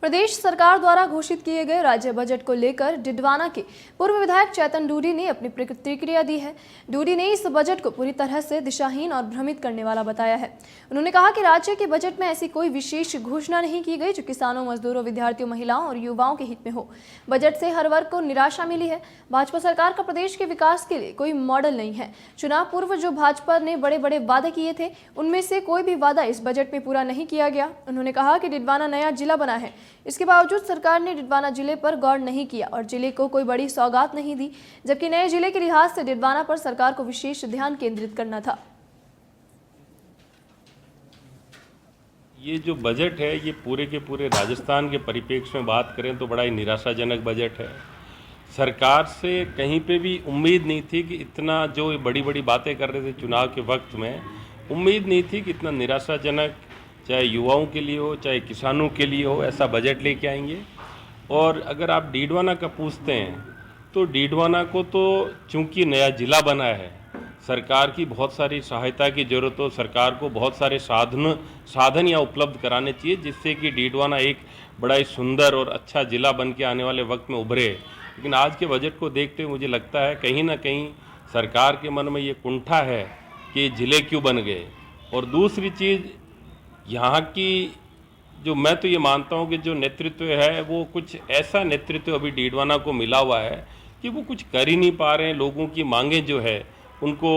प्रदेश सरकार द्वारा घोषित किए गए राज्य बजट को लेकर डिडवाना के पूर्व विधायक चेतन डूडी ने अपनी प्रतिक्रिया दी है। डूडी ने इस बजट को पूरी तरह से दिशाहीन और भ्रमित करने वाला बताया है। उन्होंने कहा कि राज्य के बजट में ऐसी कोई विशेष घोषणा नहीं की गई जो किसानों, मजदूरों, विद्यार्थियों, महिलाओं और युवाओं के हित में हो। बजट से हर वर्ग को निराशा मिली है। भाजपा सरकार का प्रदेश के विकास के लिए कोई मॉडल नहीं है। चुनाव पूर्व जो भाजपा ने बड़े बड़े वादे किए थे, उनमें से कोई भी वादा इस बजट में पूरा नहीं किया गया। उन्होंने कहा कि डिडवाना नया जिला बना है, इसके बावजूद सरकार ने डिडवाना जिले पर गौर नहीं किया और जिले को कोई बड़ी सौगात नहीं दी, जबकि नए जिले के लिहाज से डिडवाना पर सरकार को विशेष ध्यान केंद्रित करना था। ये जो बजट है, ये पूरे के पूरे राजस्थान के परिप्रेक्ष्य में बात करें तो बड़ा ही निराशाजनक बजट है। सरकार से कहीं पे भी उम्मीद नहीं थी कि इतना जो बड़ी बड़ी बातें कर रहे थे चुनाव के वक्त में, उम्मीद नहीं थी कि इतना निराशाजनक, चाहे युवाओं के लिए हो चाहे किसानों के लिए हो, ऐसा बजट लेके आएंगे। और अगर आप डिडवाना का पूछते हैं तो डिडवाना को तो चूंकि नया जिला बना है, सरकार की बहुत सारी सहायता की ज़रूरत हो, सरकार को बहुत सारे साधन या उपलब्ध कराने चाहिए जिससे कि डिडवाना एक बड़ा ही सुंदर और अच्छा ज़िला बन के आने वाले वक्त में उभरे। लेकिन आज के बजट को देखते हुए मुझे लगता है कहीं ना कहीं सरकार के मन में ये कुंठा है कि ज़िले क्यों बन गए। और दूसरी चीज़, यहाँ की जो मैं तो ये मानता हूँ कि जो नेतृत्व है वो कुछ ऐसा नेतृत्व अभी डिडवाना को मिला हुआ है कि वो कुछ कर ही नहीं पा रहे हैं। लोगों की मांगें जो है उनको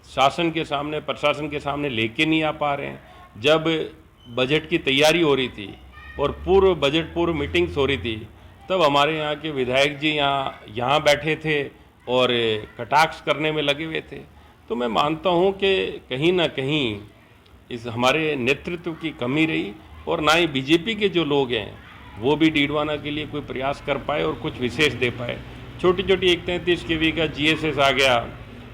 शासन के सामने, प्रशासन के सामने लेके नहीं आ पा रहे हैं। जब बजट की तैयारी हो रही थी और पूर्व मीटिंग्स हो रही थी, तब हमारे यहाँ के विधायक जी यहाँ बैठे थे और कटाक्ष करने में लगे हुए थे। तो मैं मानता हूँ कि कहीं ना कहीं इस हमारे नेतृत्व की कमी रही और ना ही बीजेपी के जो लोग हैं वो भी डिडवाना के लिए कोई प्रयास कर पाए और कुछ विशेष दे पाए। छोटी छोटी 133 kV का GSS आ गया,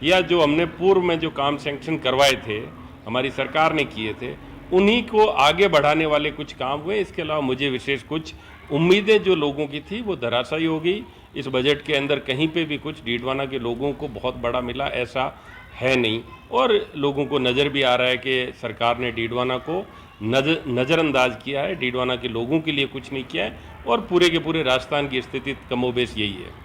या जो हमने पूर्व में जो काम सैंक्शन करवाए थे, हमारी सरकार ने किए थे, उन्हीं को आगे बढ़ाने वाले कुछ काम हुए। इसके अलावा मुझे विशेष कुछ उम्मीदें जो लोगों की थी वो धराशायी हो गई। इस बजट के अंदर कहीं पे भी कुछ डिडवाना के लोगों को बहुत बड़ा मिला ऐसा है नहीं। और लोगों को नज़र भी आ रहा है कि सरकार ने डिडवाना को नज़रअंदाज किया है, डिडवाना के लोगों के लिए कुछ नहीं किया है। और पूरे के पूरे राजस्थान की स्थिति कमोबेश यही है।